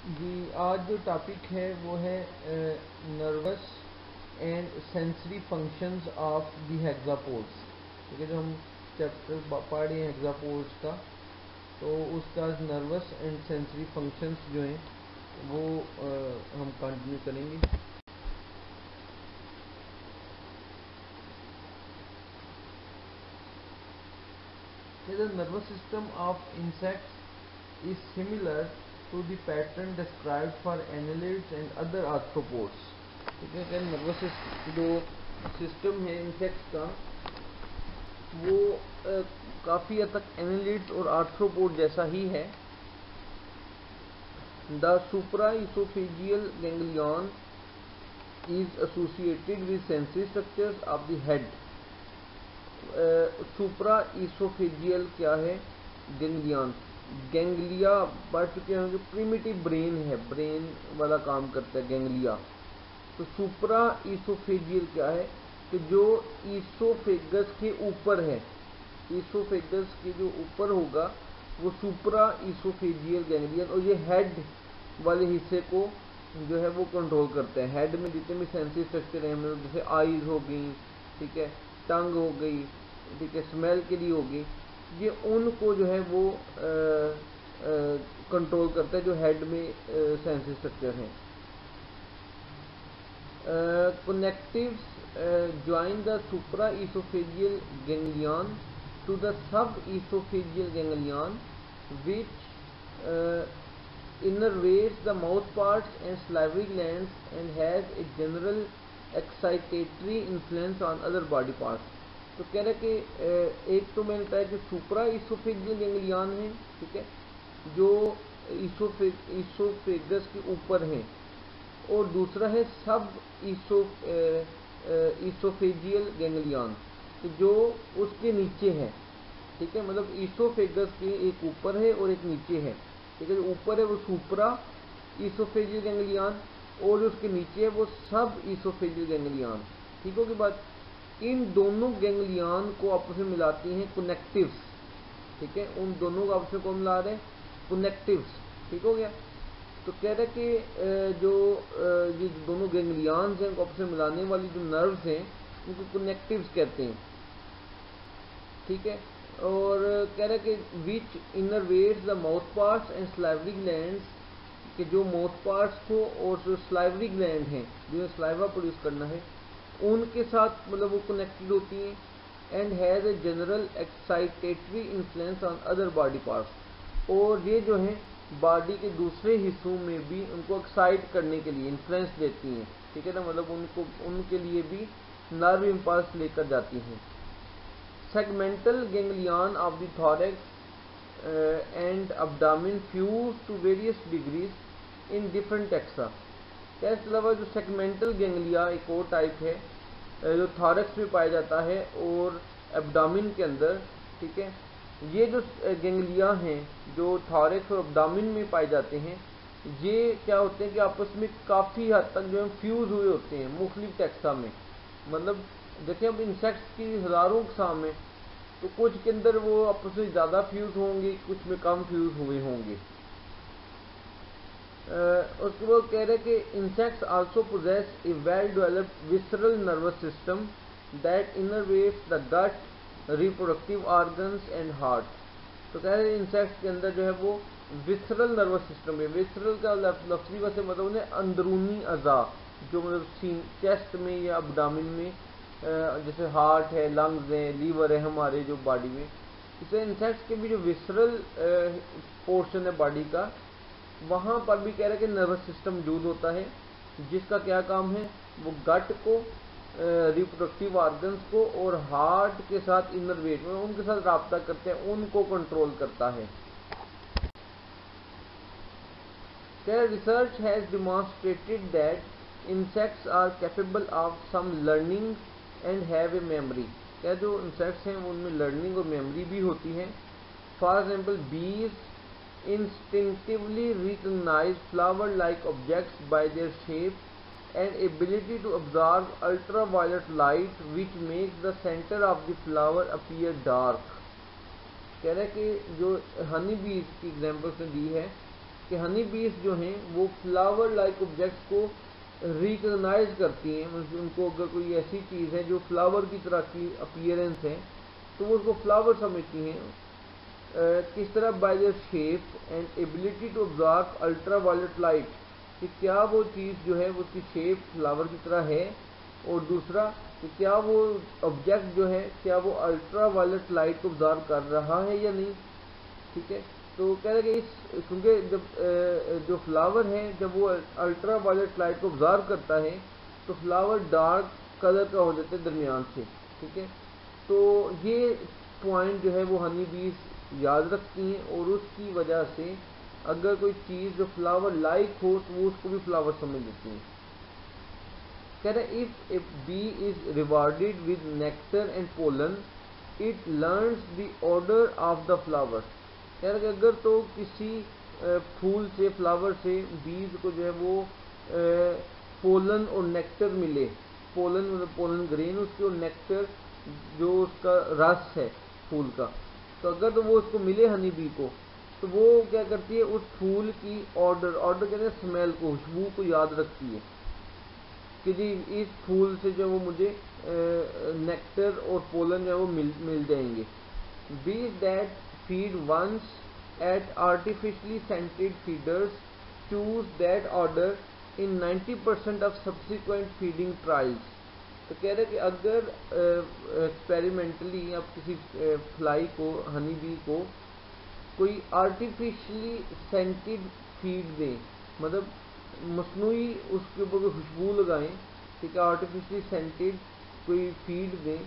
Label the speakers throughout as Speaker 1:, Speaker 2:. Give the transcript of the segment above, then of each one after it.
Speaker 1: जी, आज जो टॉपिक है वो है nervous and sensory functions of the hexapods. ठीक है, जो हम चैप्टर पढ़ रहे हैं हेक्सापोड्स का, तो उसका नर्वस एंड सेंसरी फंक्शंस जो हैं वो हम कंटिन्यू करेंगे। The nervous system of insects is similar to the pattern described for annelids and other arthropods। ठीक है, नर्वस जो सिस्टम है इंसेक्ट्स का वो काफ़ी हद तक एनालिड्स और आर्थ्रोपोड जैसा ही है। The supraoesophageal ganglion is associated with sensory structures of the head. Supra oesophageal क्या है? गैंग्लियन। गैंग्लिया पढ़ चुके होंगे, प्रिमिटिव ब्रेन है, ब्रेन वाला काम करता है गैंग्लिया। तो सुप्रा इसोफेजियल क्या है कि जो इसोफेगस के ऊपर है, इसोफेगस के जो ऊपर होगा वो सुप्रा इसोफेजियल गैंग्लियन, और ये हेड वाले हिस्से को जो है वो कंट्रोल करते हैं। हेड में जितने भी सेंसरी स्ट्रक्चर हैं, मतलब जैसे आईज हो गई, ठीक है, टंग हो गई, ठीक है, स्मेल के लिए होगी, ये उनको जो है वो कंट्रोल करता है, जो हेड में सेंसरी स्ट्रक्चर हैं। Connectives join the supraesophageal ganglion to the subesophageal ganglion, which innervates the mouth parts and salivary glands and has a general excitatory influence on other body parts। तो कह रहे कि एक तो मैंने बताया कि सुप्रा इसोफेजियल गैंग्लियन है, ठीक है, जो इसोफेगस के ऊपर है, और दूसरा है सब इसोफेजियल गैंग्लियन जो उसके नीचे है। ठीक है, मतलब इसोफेगस के एक ऊपर है और एक नीचे है। ठीक है, जो ऊपर है वो सुप्रा इसोफेजियल गैंग्लियन और जो उसके नीचे है वो सब इसोफेजियल गैंग्लियन। ठीक होगी बात। इन दोनों गैंग्लियन को आपस में मिलाती हैं कनेक्टिव्स। ठीक है, उन दोनों को आपस में कौन मिला रहे हैं? कनेक्टिव्स। ठीक हो गया। तो कह रहे कि जो ये दोनों गैंग्लियंस हैं उनको आपस में मिलाने वाली जो नर्व्स हैं उनको कनेक्टिव्स कहते हैं। ठीक है, और कह रहे कि which innervates the mouth parts and salivary glands, कि जो माउथ पार्ट्स को और जो स्लाइवरी ग्लैंड हैं जिन्हें स्लाइवा प्रोड्यूस करना है उनके साथ मतलब वो कनेक्टेड होती हैं। And has a general excitatory influence on other body parts, और ये जो है बॉडी के दूसरे हिस्सों में भी उनको एक्साइट करने के लिए इन्फ्लुएंस देती हैं। ठीक है ना, मतलब उनको उनके लिए भी नर्व इम्पल्स लेकर जाती हैं। Segmental ganglion of the thorax and abdomen fuse to various degrees in different taxa. इसके अलावा जो सेगमेंटल गैंग्लिया एक और टाइप है जो थॉरैक्स में पाया जाता है और एब्डामिन के अंदर। ठीक है, ये जो गैंग्लिया हैं जो थॉरैक्स और एब्डामिन में पाए जाते हैं, ये क्या होते हैं कि आपस में काफ़ी हद तक जो है फ्यूज हुए होते हैं मुख्तलिफ टैक्सा में। मतलब देखिए, अब इंसेक्ट्स की हज़ारों अक़साम है, तो कुछ के अंदर वो आपस में ज़्यादा फ्यूज होंगे, कुछ में कम फ्यूज हुए होंगे। उसके बाद कह रहे कि insects also possess a well developed visceral nervous system that innervates the gut, reproductive organs and heart. तो कह रहे हैं इंसेक्ट्स के अंदर जो है वो विसरल नर्वस सिस्टम है। विसरल का लफ्ज़ी वैसे मतलब उन्हें अंदरूनी अज़ा, जो मतलब चेस्ट में या अब्डामिन में, जैसे हार्ट है, लंग्स है, लीवर है हमारे जो बॉडी में, इसे इंसेक्ट्स के भी जो विसरल पोर्शन है बॉडी का, वहाँ पर भी कह रहे हैं कि नर्वस सिस्टम मौजूद होता है, जिसका क्या काम है? वो गट को, रिप्रोडक्टिव ऑर्गन्स को और हार्ट के साथ इनरवेट में उनके साथ राब्ता करते हैं, उनको कंट्रोल करता है। Research has demonstrated that insects are capable of some learning and have a memory. क्या जो इंसेक्ट्स हैं उनमें लर्निंग और मेमोरी भी होती है। फॉर एग्जाम्पल बीज instinctively recognize flower-like objects by their shape and ability to absorb ultraviolet light, which makes the center of the flower appear dark। कह रहे कि जो हनी बीज की एग्जाम्पल ने दी है कि हनी बीज जो हैं वो फ्लावर लाइक ऑब्जेक्ट्स को रिकग्नाइज करती हैं। मतलब उनको अगर कोई ऐसी चीज़ है जो फ्लावर की तरह की अपीयरेंस है तो वो उसको फ्लावर समझती हैं। किस तरह? By their shape and ability to absorb ultra violet light, कि क्या वो चीज़ जो है वो उसकी शेप फ्लावर की तरह है, और दूसरा कि क्या वो ऑब्जेक्ट जो है क्या वो अल्ट्रा वायलेट लाइट को ऑब्जॉर्व कर रहा है या नहीं। ठीक है, तो कह रहे कि इस क्योंकि जब जो फ्लावर है जब वो अल्ट्रा वायलेट लाइट को ऑब्जॉर्व करता है तो फ्लावर डार्क कलर का हो जाता है दरमियान से। ठीक है, तो ये पॉइंट जो है वो हनी बीज याद रखती हैं, और उसकी वजह से अगर कोई चीज़ जो फ्लावर लाइक हो तो वो उसको भी फ्लावर समझ लेती हैं। कह रहे if a bee is rewarded with nectar and pollen it learns the order of the flower. कह रहे अगर तो किसी फूल से फ्लावर से बीज को जो है वो पोलन और नेक्टर मिले, पोलन मतलब पोलन ग्रेन उसके, और नेक्टर जो उसका रस है फूल का, तो अगर तो वो उसको मिले हनी बी को तो वो क्या करती है उस फूल की ऑर्डर कहते हैं स्मेल को, खुशबू को याद रखती है कि जी इस फूल से जो वो मुझे नेक्टर और पोलन जो है वो मिल जाएंगे। Bees that feed once at artificially scented feeders choose that order in 90% of subsequent feeding trials. तो कह रहे कि अगर एक्सपेरिमेंटली आप किसी फ्लाई को, हनी बी को कोई आर्टिफिशियली सेंटेड फीड दें, मतलब मसनूई उसके ऊपर कोई खुशबू लगाएं, ठीक है, आर्टिफिशियली सेंटेड कोई फीड दें,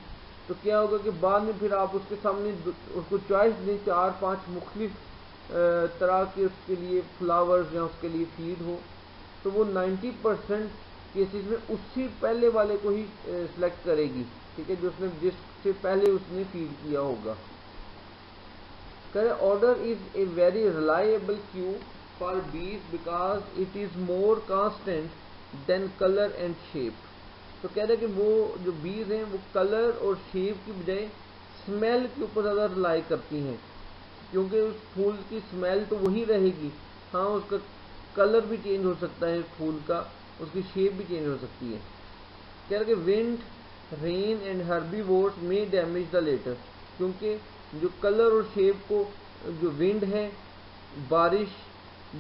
Speaker 1: तो क्या होगा कि बाद में फिर आप उसके सामने उसको चॉइस दें 4-5 मुख्तलिफ तरह के उसके लिए फ्लावर्स या उसके लिए फीड हो, तो वो 90% केसेस में उससे पहले वाले को ही सिलेक्ट करेगी। ठीक है, जो उसने जिससे पहले उसने फीड किया होगा। Odour is a very reliable cue for bees because it is more constant than colour and shape. तो कह रहे कि वो जो बीज हैं वो कलर और शेप की बजाय स्मेल के ऊपर ज़्यादा रिलाई करती हैं, क्योंकि उस फूल की स्मेल तो वही रहेगी, हाँ उसका कलर भी चेंज हो सकता है फूल का, उसकी शेप भी चेंज हो सकती है। कह रहे कि विंड, रेन एंड हर्बीवोर्स में डैमेज द लेटर, क्योंकि जो कलर और शेप को जो विंड है, बारिश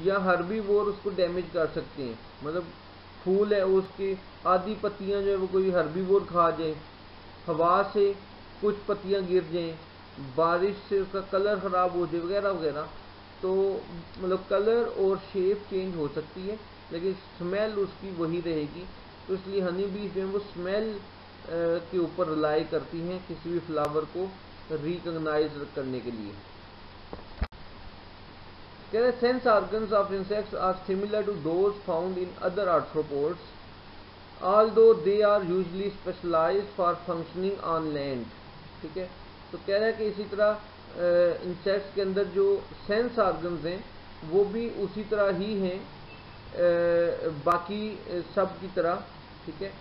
Speaker 1: या हर्बीवोर उसको डैमेज कर सकते हैं। मतलब फूल है उसकी आधी पत्तियां जो है वो कोई हर्बीवोर खा जाए, हवा से कुछ पत्तियां गिर जाएं, बारिश से उसका कलर ख़राब हो जाए वगैरह वगैरह, तो मतलब कलर और शेप चेंज हो सकती है लेकिन स्मेल उसकी वही रहेगी। तो इसलिए हनी बीज जो है वो स्मेल के ऊपर रिलाई करती हैं किसी भी फ्लावर को रिकॉग्नाइज करने के लिए। कह रहे sense organs of insects are similar to those found in other arthropods although they are usually specialised for functioning on land. ठीक है, तो कह रहा है कि इसी तरह इंसेक्ट्स के अंदर जो सेंस ऑर्गन्स हैं वो भी उसी तरह ही हैं बाकी सब की तरह। ठीक है,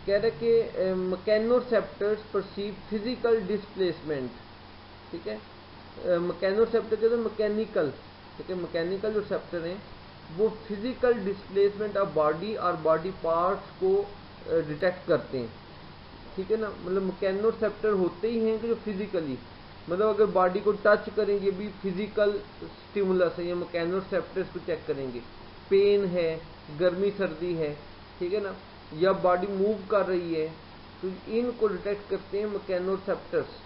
Speaker 1: कह रहे कि मैकेनोसेप्टर्स परसीव फिजिकल डिस्प्लेसमेंट। ठीक है, मैकेनोसेप्टर कहते हैं मैकेनिकल, ठीक है, मैकेनिकल जो सेप्टर हैं वो फिजिकल डिस्प्लेसमेंट ऑफ बॉडी और बॉडी पार्ट्स को डिटेक्ट करते हैं। ठीक है ना, मतलब मैकेनोसेप्टर होते ही हैं कि जो फिजिकली, मतलब अगर बॉडी को टच करेंगे भी फिजिकल स्टिमुलस है, या मैकेनोसेप्टर्स को चेक करेंगे, पेन है, गर्मी सर्दी है, ठीक है ना, या बॉडी मूव कर रही है, तो इनको डिटेक्ट करते हैं मैकेनोसेप्टर्स।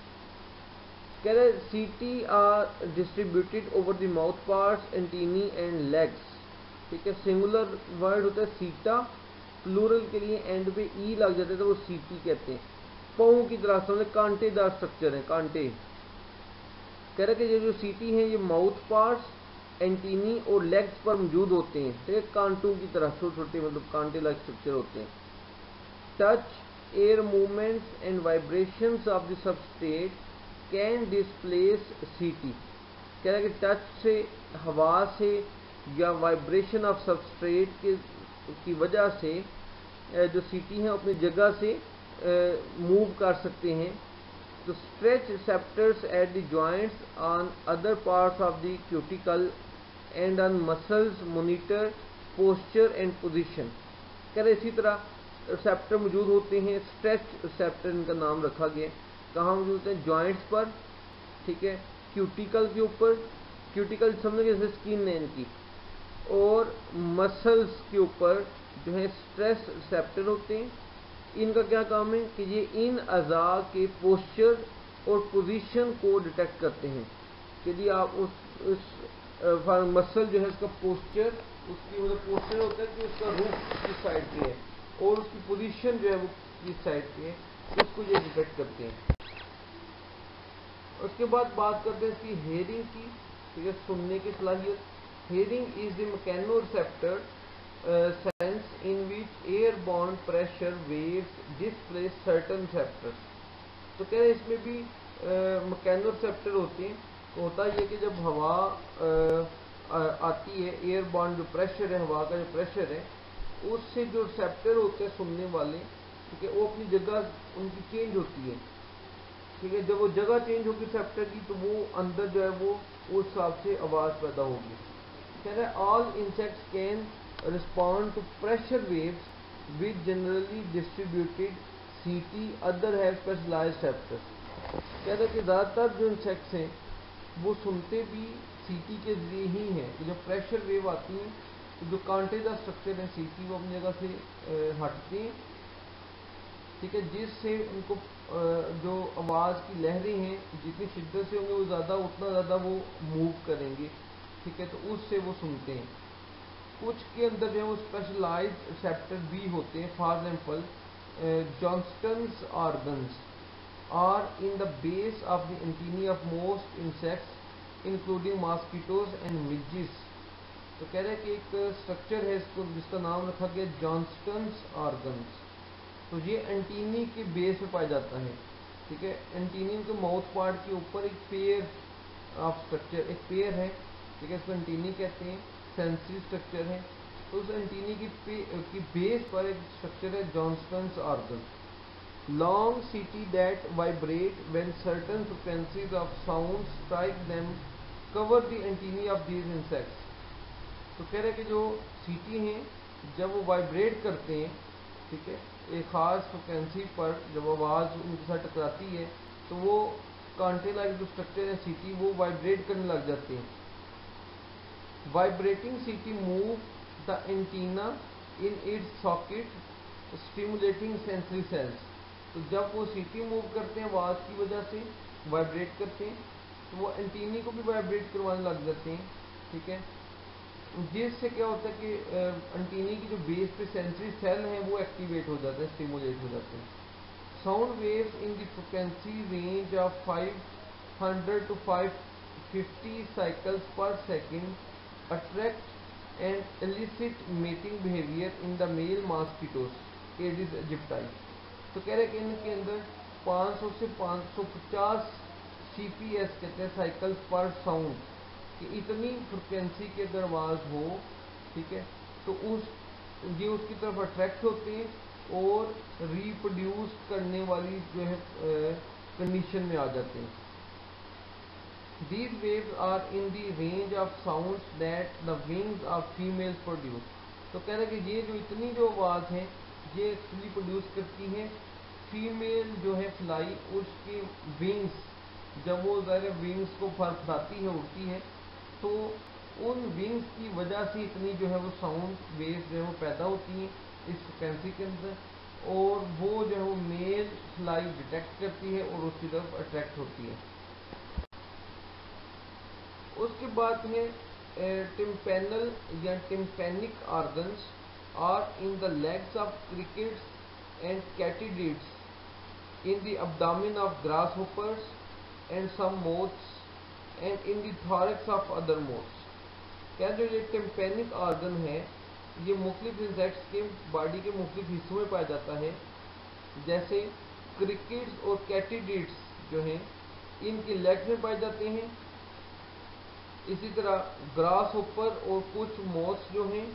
Speaker 1: कह रहे setae are distributed over the mouth parts, antennae and legs. ठीक है, सिंगुलर वर्ड होता है सीटा, प्लूरल के लिए एंड पे ई लग जाते हैं तो वो सीटी कहते हैं। पाँव की तरह समझे, कांटेदार स्ट्रक्चर है, कांटे। कह रहे कि ये जो सीटी हैं ये माउथ पार्ट्स, एंटीनी और लेग्स पर मौजूद होते हैं। ठीक है, कांटों की तरह छोटे छोटे मतलब कांटे लाइक स्ट्रक्चर होते हैं। Touch, air movements and vibrations of the substrate can displace सीटी। कह रहा है कि टच से, हवा से या वाइब्रेशन ऑफ सबस्ट्रेट की वजह से जो सीटी हैं अपनी जगह से मूव कर सकते हैं। to stretch receptors at the joints on other parts of the cuticle and on muscles monitor posture and position। कह रहे इसी तरह रिसेप्टर मौजूद होते हैं, स्ट्रेच रिसेप्टर इनका नाम रखा गया। कहाँ मौजूद होते हैं? जॉइंट्स पर, ठीक है, क्यूटिकल के ऊपर, क्यूटिकल समझ जैसे स्किन है इनकी, और मसल्स के ऊपर जो है स्ट्रेस रिसेप्टर होते हैं। इनका क्या काम है कि ये इन अज़ा के पोस्चर और पोजीशन को डिटेक्ट करते हैं। यदि आप उस मसल जो है उसका पोस्चर, उसकी मतलब पोस्चर होता है कि उसका रुख किस साइड पे है और उसकी पोजीशन जो है वो किस साइड पे है, उसको ये डिटेक्ट करते हैं। उसके बाद बात करते हैं इसकी हेयरिंग की, ठीक है, सुनने की सलाहियत। Hearing is the mechano-receptor sense in which airborne pressure waves displace certain receptors। तो कह रहे इसमें भी मैकेनो रिसेप्टर होते हैं। तो होता ये कि जब हवा आती है, एयरबॉर्न जो प्रेशर है, हवा का जो प्रेशर है, उससे जो रिसेप्टर होते हैं सुनने वाले, ठीक है, वो अपनी जगह उनकी चेंज होती है, ठीक है। जब वो जगह चेंज होगी रिसेप्टर की, तो वो अंदर जो है वो उस हिसाब से आवाज़ पैदा होगी। कह रहे all insects can respond to pressure waves with generally distributed CT, other have specialized receptors। कह रहे कि ज़्यादातर जो इंसेक्ट्स हैं वो सुनते भी सीटी के जरिए ही हैं। तो जब प्रेशर वेव आती है तो जो कांटेदार स्ट्रक्चर है सीटी वो अपनी जगह से हटते हैं, ठीक है, जिससे उनको जो आवाज़ की लहरें हैं जितनी शिद्दत से होंगे वो ज़्यादा, उतना ज़्यादा वो मूव करेंगे, ठीक है, तो उससे वो सुनते हैं। कुछ के अंदर जो है वो स्पेशलाइज्ड रिसेप्टर भी होते हैं। For example Johnston's organs are in the base of the antennae of most insects including mosquitoes and midges. तो कह रहे हैं कि एक स्ट्रक्चर है इसको जिसका नाम रखा गया जॉन्स्टन्स ऑर्गन्स। तो ये एंटीनी के बेस पे पाया जाता है, ठीक है। एंटीनी के माउथ पार्ट के ऊपर एक पेयर ऑफ स्ट्रक्चर, एक पेयर है, ठीक है, इसको एंटीनी कहते हैं, सेंसरी स्ट्रक्चर है। तो उस एंटीनी की बेस पर एक स्ट्रक्चर है जॉन्स्टन्स ऑर्गन। लॉन्ग सीटी that vibrate when certain frequencies of sound strike them cover the antennae of these insects. तो कह रहे कि जो सीटी हैं जब वो वाइब्रेट करते हैं, ठीक है, एक ख़ास फ्रिक्वेंसी पर जब आवाज़ उनके साथ टकराती है तो वो कांटे लाइक जो स्ट्रक्चर है सीटी वो वाइब्रेट करने लग जाते हैं। Vibrating CT move the antenna in its socket, stimulating sensory cells। तो जब वो CT मूव करते हैं आवाज़ की वजह से, वाइब्रेट करते हैं, तो वो एंटीनी को भी वाइब्रेट करवाने लग जाते हैं, ठीक है, जिससे क्या होता है कि एंटीनी की जो बेस पे सेंसरी सेल हैं वो एक्टिवेट हो जाते हैं, स्टिमुलेट हो जाते हैं। Sound waves in the frequency range of 500 to 550 cycles पर second attract and elicit mating behavior in the male mosquitoes Aedes aegypti। तो कह रहे कि इनके अंदर 500 से 550 CPS कहते हैं साइकिल्स पर साउंड कि इतनी फ्रिक्वेंसी की अगर आवाज़ हो, ठीक है, तो ये उसकी तरफ अट्रैक्ट होते हैं और रिप्रोड्यूस करने वाली जो है कंडीशन में आ जाते हैं। These waves are in the range of sounds that the wings of females produce। तो कह रहे कि ये जो इतनी जो आवाज़ है ये एक्चुअली प्रोड्यूस करती है फीमेल जो है फ्लाई, उसकी विंग्स, जब वो ज़रा विंग्स को फड़फड़ाती है, उड़ती है, तो उन विंग्स की वजह से इतनी जो है वो साउंड वेव्स जो है वो पैदा होती हैं इस फ्रिक्वेंसी के अंदर, और वो जो है वो मेल फ्लाई डिटेक्ट करती है और उसकी तरफ अट्रैक्ट होती है। उसके बाद है टिम्पेनल या tympanic organs are in the legs of crickets and katydids, in the abdomen of grasshoppers and some moths, and in the thorax of other moths। क्या जो ये टिम्पेनिक ऑर्गन है ये मुख्तलिफ इंसेक्ट्स के बॉडी के मुख्तलिफ हिस्सों में पाया जाता है, जैसे क्रिकेट्स और कैटिडिड्स जो हैं इनके लेग्स में पाए जाते हैं। इसी तरह ग्रास होपर और कुछ मोथ्स जो हैं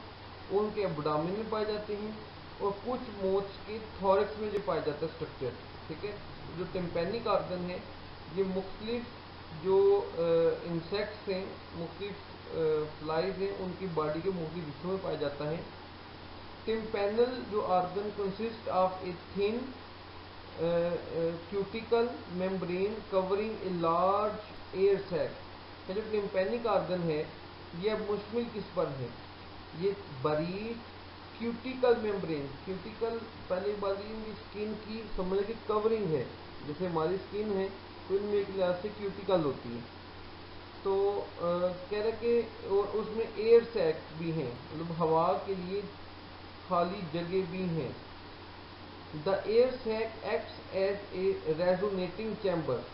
Speaker 1: उनके एब्डोमेन में पाए जाते हैं, और कुछ मोथ्स के थॉरक्स में जो पाया जाता है स्ट्रक्चर, ठीक है। जो टिम्पैनिक आर्गन है ये मुख्तलिफ जो इंसेक्ट्स हैं, मुख्तलिफ फ्लाइज हैं, उनकी बॉडी के मुख्तलिफ हिस्सों में पाया जाता है। टिम्पैनल जो organ consist of a thin cuticle membrane covering a large air sac. जो टिम्पैनिक आर्गन है ये अब मुश्तमिल किस पर है, ये बरीड क्यूटिकल मेम्ब्रेन, क्यूटिकल पहले वाली स्किन की समझ की कवरिंग है, जैसे हमारी स्किन है तो इनमें एक लिहाज से क्यूटिकल होती है, तो कह रहे कि और उसमें एयर सैक भी हैं, मतलब हवा के लिए खाली जगह भी हैं। The air sac acts as a resonating chamber.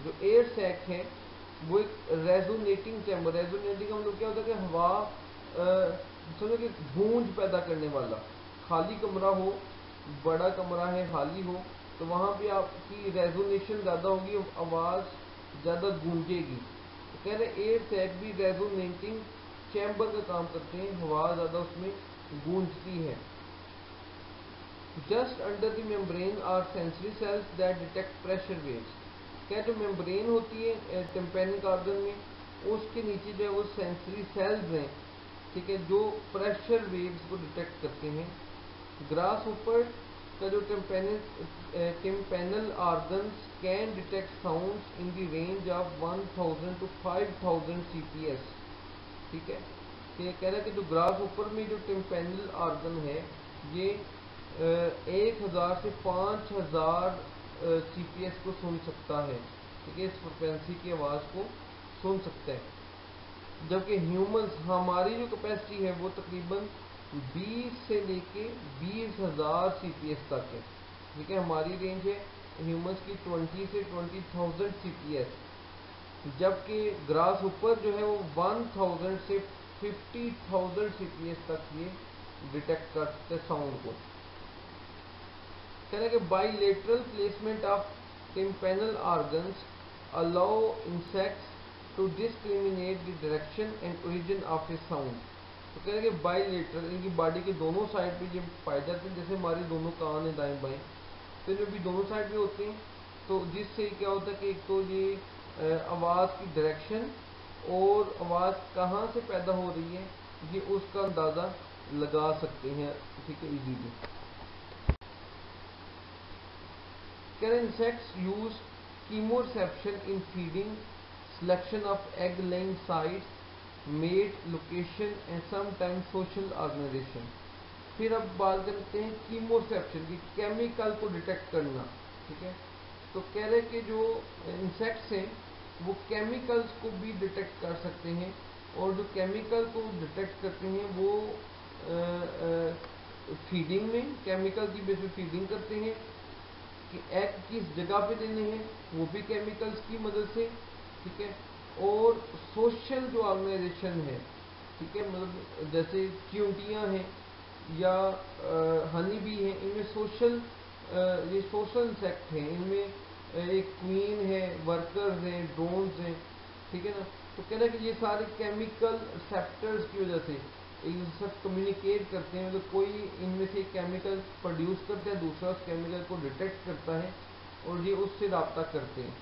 Speaker 1: जो एयर सैक है वो एक रेजोनेटिंग चैम्बर, रेजोनेटिंग का मतलब क्या होता है कि हवा समझो कि गूंज पैदा करने वाला, खाली कमरा हो, बड़ा कमरा है खाली हो, तो वहाँ पे आपकी रेजोनेशन ज़्यादा होगी, आवाज़ ज़्यादा गूंजेगी। तो कह रहे एयर सैक भी रेजोनेटिंग चैम्बर का काम करते हैं, हवा ज़्यादा उसमें गूंजती है। Just under the membrane are sensory cells that detect pressure waves. क्या जो मेम्ब्रेन होती है टिम्पैनिक आर्गन में, उसके नीचे जो है वो सेंसरी सेल्स हैं, ठीक है, जो प्रेशर वेव्स को डिटेक्ट करते हैं। ग्रास ऊपर का जो tympanal organs can detect sounds in the range of 1000 to 5000 CPS। ठीक है, ये कह रहा है कि जो ग्रास ऊपर में जो टिम्पैनल आर्गन है ये 1000 से 5000 CPS को सुन सकता है, ठीक है, इस फ्रिक्वेंसी की आवाज़ को सुन सकते हैं। जबकि ह्यूमंस, हमारी जो कैपेसिटी है वो तकरीबन 20 से लेके 20,000 CPS तक है, ठीक है, हमारी रेंज है ह्यूमंस की 20 से 20,000 CPS, जबकि ग्रास ऊपर जो है वो 1000 से 50,000 CPS तक ये डिटेक्ट करते साउंड को। कहना कि bilateral placement of tympanal organs allow insects to discriminate the direction and origin of a sound. तो कह रहे कि बाइलेटरल, इनकी बॉडी के दोनों साइड पे ये पाए जाते हैं, जैसे हमारे दोनों कान हैं दाएं बाएं, तो इनमें भी दोनों साइड पे होते हैं, तो जिससे क्या होता है कि एक तो ये आवाज़ की डायरेक्शन और आवाज़ कहाँ से पैदा हो रही है ये उसका अंदाज़ा लगा सकते हैं, ठीक है, easily. Insects use chemoreception in feeding, selection of egg-laying sites, mate, location and sometimes social organization। फिर अब बात करते हैं कीमोसेप्शन की, केमिकल को डिटेक्ट करना, ठीक है। तो कह रहे कि जो इंसेक्ट्स हैं वो केमिकल्स को भी डिटेक्ट कर सकते हैं, और जो केमिकल को डिटेक्ट करते हैं वो फीडिंग में केमिकल की बेस पे फीडिंग करते हैं कि एग किस जगह पे देने हैं वो भी केमिकल्स की मदद से, ठीक है। और सोशल जो ऑर्गेनाइजेशन है, ठीक है, मतलब जैसे चींटियाँ हैं या हनी बी हैं, इनमें सोशल ये सोशल इंसेक्ट हैं, इनमें एक क्वीन है, वर्कर्स हैं, ड्रोन्स हैं, ठीक है ना। तो कह रहा है कि ये सारे केमिकल रिसेप्टर्स की वजह से एक दूसरे से कम्युनिकेट करते हैं, मतलब कोई इनमें से केमिकल प्रोड्यूस करता है, दूसरा उस केमिकल को डिटेक्ट करता है और ये उससे रब्ता करते हैं।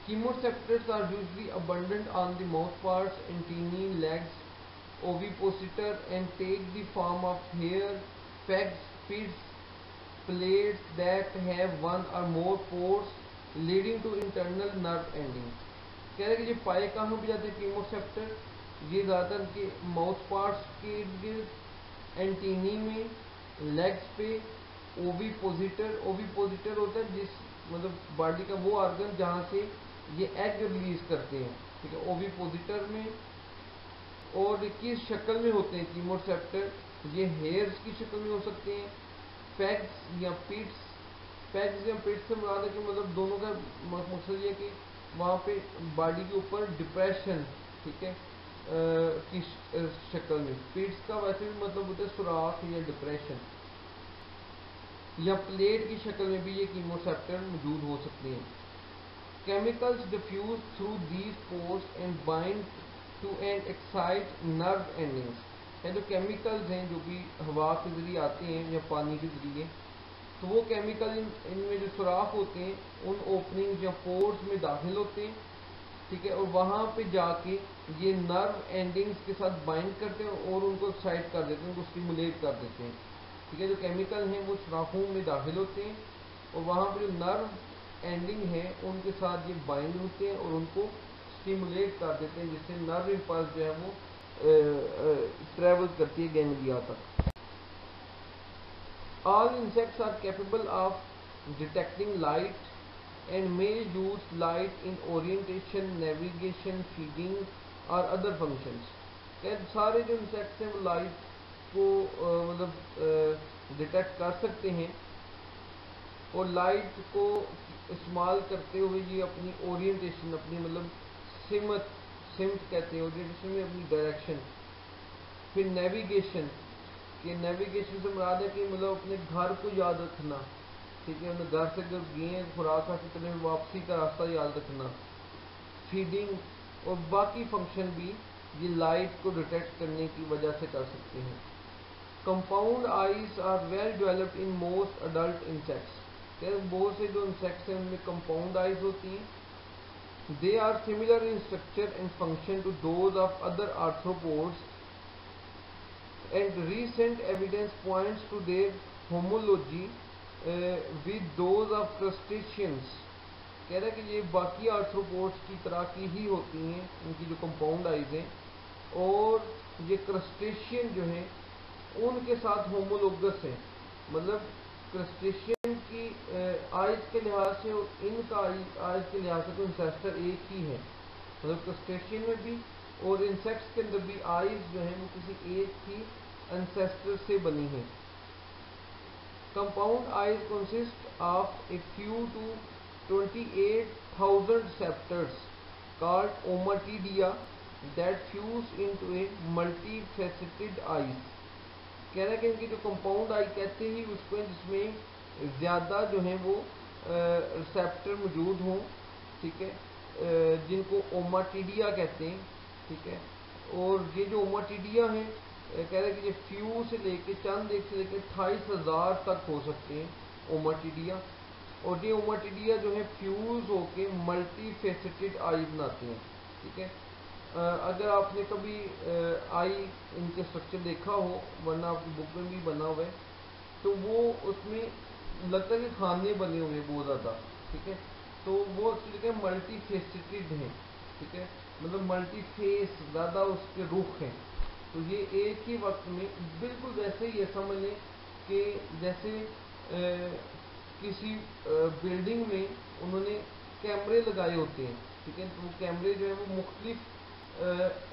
Speaker 1: Chemoreceptors are usually abundant on the mouth parts, antennae, legs, ovipositor and take the form of hair, pegs, pits, plates that have one or more pores leading to internal nerve endings। कह रहे कि ये पाए कहाँ पे जाते हैं कीमोसेप्टर, ये ज़्यादातर के माउथ पार्ट्स के इर्द, एंटीनी में, लेग्स पे, ओविपोजिटर होता है जिस मतलब बॉडी का वो ऑर्गन जहाँ से ये एग रिलीज करते हैं, ठीक है, ओविपोजिटर में। और किस शक्ल में होते हैं कीमोसेप्टर, ये हेयर्स की शक्ल में हो सकते हैं, पैग्स या पिट्स। पैग्स या पिट्स से मुराद है कि मतलब दोनों का मकसद ये कि वहाँ पे बॉडी के ऊपर डिप्रेशन, ठीक है, की शक्ल में। पिट्स का वैसे भी मतलब होता है सुराख या डिप्रेशन, या प्लेट की शक्ल में भी ये कीमोसेप्टर मौजूद हो सकते हैं। Chemicals diffuse through these pores and bind to and excite nerve endings. जो केमिकल्स हैं जो भी हवा के जरिए आते हैं या पानी के जरिए, तो वो केमिकल इनमें जो सुराख होते हैं उन ओपनिंग या पोर्स में दाखिल होते हैं, ठीक है, और वहाँ पे जाके ये नर्व एंडिंग्स के साथ बाइंड करते हैं और उनको एक्साइट कर देते हैं, उनको स्टिमुलेट कर देते हैं, ठीक है। जो केमिकल हैं वो सुराखों में दाखिल होते हैं और वहाँ पे जो नर्व एंडिंग है उनके साथ ये बाइंड होते हैं और उनको स्टिमुलेट कर देते हैं, जिससे नर्व इम्पल्स जो है वो ट्रेवल करती है गैंग्लिया तक। All insects are capable of detecting light and may use light in orientation, navigation, feeding और other functions। सारे जो इंसेक्ट्स हैं वो लाइट को मतलब डिटेक्ट कर सकते हैं और लाइट को इस्तेमाल करते हुए ये अपनी ओरिएंटेशन, अपनी मतलब सिमत कहते हैं ओरिएंटेशन में अपनी डायरेक्शन, फिर नेविगेशन, कि नेविगेशन से मुराद है कि मतलब अपने घर को याद रखना, ठीक है, अपने घर से जब गए खुराक हासिल करने में वापसी का रास्ता याद रखना, फीडिंग और बाकी फंक्शन भी ये लाइट को डिटेक्ट करने की वजह से कर सकते हैं। Compound eyes are well developed in most adult insects. बहुत से जो इंसेक्ट्स हैं उनमें कंपाउंड आईज होती हैं। They are similar in structure and function to those of other arthropods and recent evidence points to their homology with those of crustaceans। कह रहा है कि ये बाकी आर्थ्रोपोड्स की तरह की ही होती हैं, उनकी जो कंपाउंड आइज हैं, और ये क्रस्टेशियन जो हैं उनके साथ होमोलोगस हैं, मतलब क्रस्टेशियन की आइज के लिहाज से और इनका आइज के लिहाज से तो इंसेस्टर एक ही है, मतलब क्रस्टेशियन में भी और इंसेक्ट्स के अंदर भी आइज जो है वो किसी एक ही एंसेस्टर से बनी है। Compound eyes consist of a few to 28,000 receptors called ommatidia that fuse into a multifaceted eyes. कह रहा है कि इनकी जो कंपाउंड आई कहते ही उसको जिसमें ज़्यादा जो है वो रिसेप्टर मौजूद हों, ठीक है, जिनको ओमाटिडिया कहते हैं, ठीक है। और ये जो ओमाटिडिया हैं कह रहे हैं कि ये फ्यू से लेके चंद एक से लेके 28,000 तक हो सकते हैं ओमाटिडिया, और ये ओमाटिडिया जो है फ्यूज होके मल्टीफेसेटेड आई बनाते हैं, ठीक है। अगर आपने कभी आई इनके स्ट्रक्चर देखा हो, वरना आपकी बुक में भी बना हुआ है, तो वो उसमें लगता है कि खाने बने हुए हैं बहुत ज़्यादा, ठीक है, तो वो एक्चुअली मल्टीफेसेटेड हैं, ठीक है, मतलब मल्टीफेस ज़्यादा उसके रुख हैं। तो ये एक ही वक्त में बिल्कुल वैसे ही समझ लें कि जैसे किसी बिल्डिंग में उन्होंने कैमरे लगाए होते हैं, ठीक है, तो वो कैमरे जो है वो मुख्तलिफ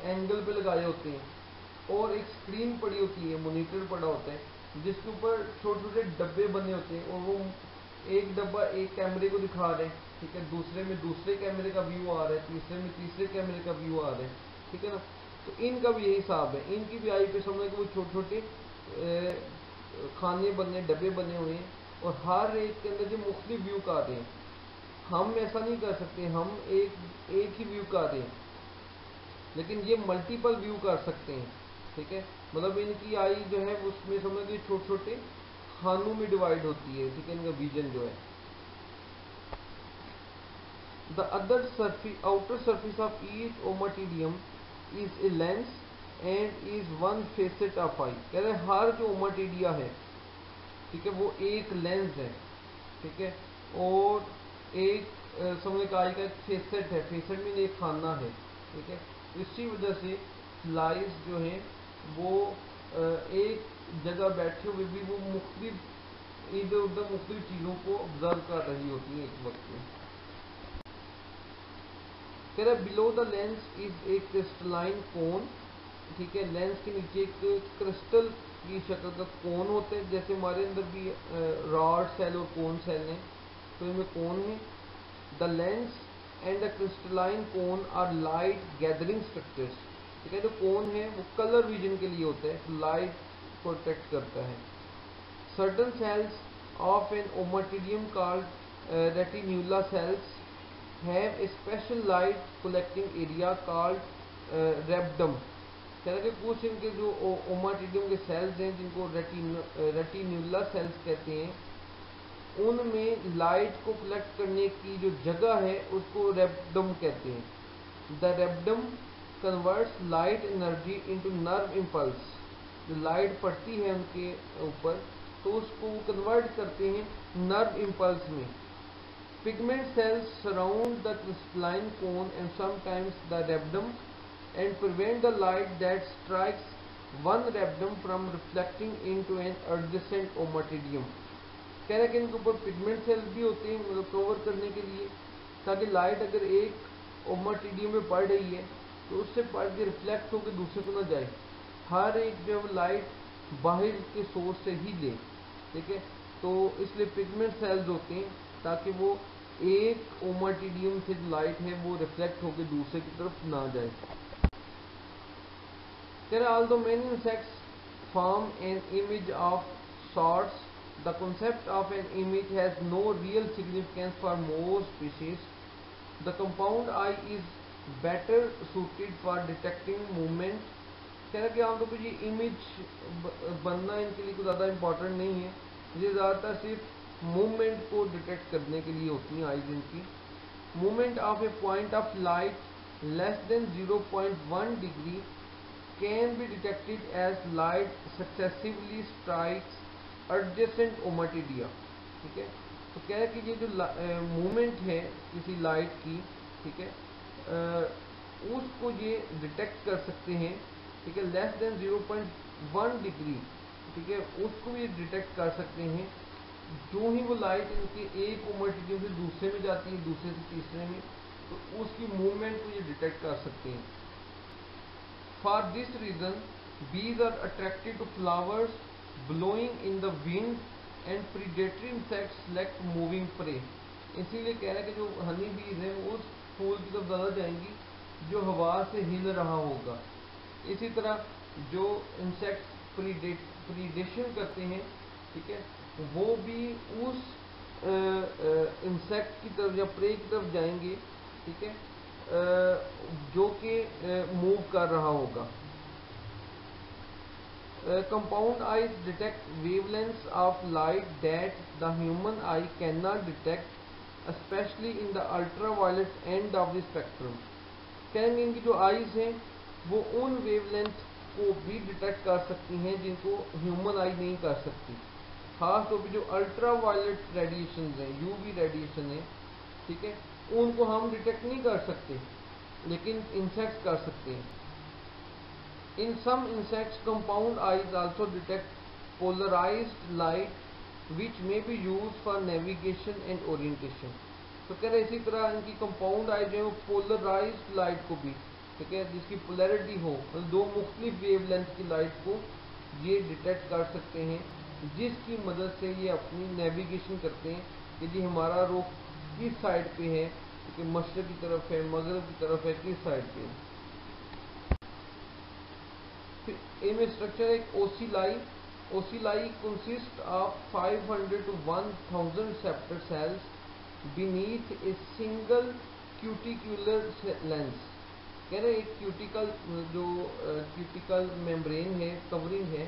Speaker 1: एंगल पे लगाए होते हैं और एक स्क्रीन पड़ी होती है, मॉनिटर पड़ा होता है जिसके ऊपर छोटे छोटे डब्बे बने होते हैं और वो एक डब्बा एक कैमरे को दिखा रहे हैं, ठीक है, दूसरे में दूसरे कैमरे का व्यू आ रहा है, तीसरे में तीसरे कैमरे का व्यू आ रहा है, ठीक है ना। तो इनका भी यही हिसाब है, इनकी भी आई पे समझ कि वो छोटे छोटे खाने बने डब्बे बने हुए हैं और हर एक के अंदर जो मुख्तलिफ व्यू कर रहे हैं। हम ऐसा नहीं कर सकते, हम एक ही व्यू कर रहे हैं, लेकिन ये मल्टीपल व्यू कर सकते हैं, ठीक है, मतलब इनकी आई जो है उसमें समझ छोटे छोटे खानों में डिवाइड होती है, ठीक है, इनका विजन जो है। The other outer surface of each ommatidium is a lens and is one facet of eye. कह रहे हर जो ओमाटिडिया है, ठीक है, वो एक लेंस है, ठीक है, और एक समझ का आई का एक फेसेट है, फेसेट में एक खाना है, ठीक है। इसी वजह से फ्लाइज जो हैं वो एक जगह बैठे हुए भी वो मुख्तलिफ इधर उधर मुख्तलिफ चीज़ों को ऑब्जर्व कर रही होती है एक वक्त में। कह रहा below the lens is a crystalline cone, ठीक है, लेंस के नीचे एक क्रिस्टल की शक्ल का कोन होते हैं, जैसे हमारे अंदर भी रॉड सेल और कोन सेल हैं, तो इनमें कोन है। The lens and the crystalline cone are light gathering structures, ठीक है, जो कोन है वो कलर विजन के लिए होता है, लाइट प्रोटेक्ट करता है। Certain cells of an ommatidium called retinula cells have a special light collecting area called rhabdom. कह रहे कि कुछ इनके जो ओमाटिडियम के सेल्स हैं जिनको रेटिन्यूला सेल्स कहते हैं, उनमें लाइट को कलेक्ट करने की जो जगह है उसको रेबडम कहते हैं। The rhabdom converts light energy into nerve impulse. जो लाइट पड़ती है उनके ऊपर तो उसको वो कन्वर्ट करते हैं नर्व इम्पल्स में। Pigment cells surround the crystalline cone and sometimes the rhabdom and prevent the light that strikes one rhabdom from reflecting into an adjacent ommatidium. कह रहे हैं कि इनके ऊपर पिगमेंट सेल्स भी होते हैं मतलब कवर करने के लिए, ताकि लाइट अगर एक ओमाटिडियम में पड़ रही है तो उससे पड़ के रिफ्लेक्ट होकर दूसरे को ना जाए। हर एक जो लाइट बाहर के सोर्स से ही ले, ठीक है। तो इसलिए पिगमेंट सेल्स होते हैं ताकि वो एक ओमाटिडियम से जो लाइट है वो रिफ्लेक्ट होकर दूसरे की तरफ ना जाए। कह रहे although many insects form an image of sorts, the concept of an image has no real significance for most species. The compound eye is better suited for detecting movement. कह रहा कि आमतौर पर ये इमेज बनना इनके लिए कुछ ज़्यादा इम्पोर्टेंट नहीं है, ये ज़्यादातर सिर्फ मूवमेंट को डिटेक्ट करने के लिए होती हैं आइज इनकी। Movement of A point of light less than 0.1 degree can be detected as light successively strikes adjacent ommatidia। ठीक है, तो कह रहे कि ये जो मूवमेंट है किसी लाइट की, ठीक है, उसको ये डिटेक्ट कर सकते हैं, ठीक है, लेस देन 0.1 डिग्री, ठीक है, उसको भी डिटेक्ट कर सकते हैं। जो ही वो लाइट इनके एक ओमाटिडियम से दूसरे में जाती है, दूसरे से तीसरे में, तो उसकी मूवमेंट को ये डिटेक्ट कर सकते हैं। For this reason, bees are attracted to flowers blowing in the wind and predatory insects select moving prey। इसीलिए कह रहे हैं कि जो हनी बीज हैं वो उस फूल की तरफ ज़्यादा जाएंगी जो हवा से हिल रहा होगा। इसी तरह जो इंसेक्ट्स प्रीडेशन करते हैं, ठीक है, वो भी उस इंसेक्ट की तरफ या प्रे की तरफ जाएंगे, ठीक है, जो कि मूव कर रहा होगा। Compound eyes detect wavelengths of light that the human I can not detect, specially in the ultraviolet end of the spectrum. कहेंगे इनकी जो आईज हैं वो उन वेवलेंथ को भी डिटेक्ट कर सकती हैं जिनको ह्यूमन आई नहीं कर सकती। खास तौर पर जो अल्ट्रावायलेट रेडिएशन हैं, यूवी रेडिएशन है, ठीक है, उनको हम डिटेक्ट नहीं कर सकते लेकिन इंसेक्ट्स कर सकते हैं। In some insects compound eyes also detect polarised light which may be use for navigation and orientation. तो कह रहे इसी तरह इनकी कंपाउंड आई जो है पोलराइज्ड लाइट को भी, ठीक है, जिसकी पोलैरिटी हो, मतलब दो मुख्तलिफ वेवलेंथ की लाइट को ये डिटेक्ट कर सकते हैं, जिसकी मदद से ये अपनी नेविगेशन करते हैं कि जी हमारा रुख किस साइड पे है, कि मशरक की तरफ है, मगरब की तरफ है, किस साइड पे है। फिर इनमें स्ट्रक्चर एक ocelli. Ocelli consist of 500 to 1000 receptor cells beneath a single cuticular lens. कह रहे एक क्यूटिकल जो क्यूटिकल मेम्ब्रेन है, कवरिंग है,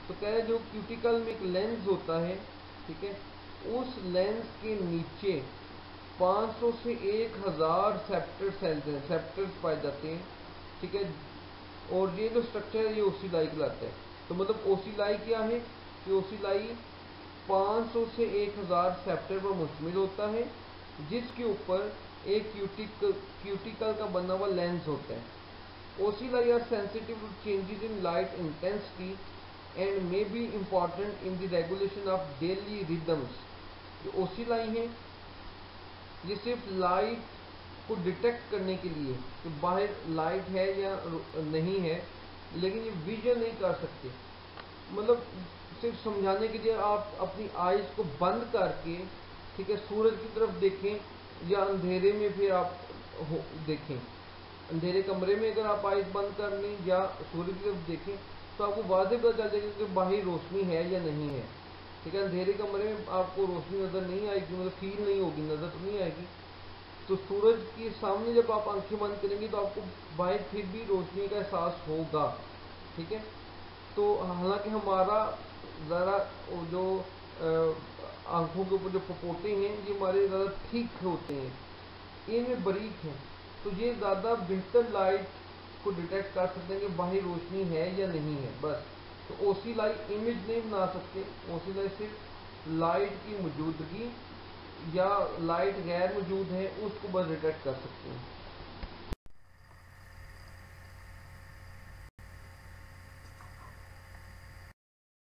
Speaker 1: तो कह रहे जो क्यूटिकल में एक लेंस होता है, ठीक है, उस लेंस के नीचे 500 से 1000 सेप्टर सेल्स हैं, सेप्टर्स पाए जाते हैं, ठीक है। और ये जो स्ट्रक्चर है ये ओसिलाई कहलाता है। तो मतलब ओसिलाई क्या है कि ओसिलाई 500 से 1000 सेप्टर पर मुश्तमिल होता है, जिसके ऊपर एक क्यूटिकल का बना हुआ लेंस होता है। Ocelli are sensitive to changes in light intensity and may be important in the regulation of daily rhythms. जो ओसिलाई हैं ये सिर्फ लाइट को डिटेक्ट करने के लिए कि बाहर लाइट है या नहीं है, लेकिन ये विजन नहीं कर सकते। मतलब सिर्फ समझाने के लिए आप अपनी आईज को बंद करके, ठीक है, सूरज की तरफ देखें या अंधेरे में फिर आप देखें। अंधेरे कमरे में अगर आप आईज बंद कर लें या सूरज की तरफ देखें तो आपको वाज़ेह पता चल जाएगा कि बाहर रोशनी है या नहीं है, ठीक है। अंधेरे कमरे में आपको रोशनी नज़र नहीं आएगी, मतलब फील नहीं होगी, नज़र तो नहीं आएगी। तो सूरज के सामने जब आप आंखें बंद करेंगे तो आपको बाहर फिर भी रोशनी का एहसास होगा, ठीक है। तो हालांकि हमारा ज़रा जो आंखों के ऊपर जो पपोटे हैं ये हमारे ज़्यादा ठीक होते हैं, इनमें बारीक हैं, तो ये ज़्यादा बेहतर लाइट को डिटेक्ट कर सकते हैं कि बाहर रोशनी है या नहीं है। बस तो ओसीलाई इमेज नहीं बना सकते, ओसीलाई सिर्फ लाइट की मौजूदगी या लाइट गैर मौजूद है उसको बस डिटेक्ट कर सकते हैं।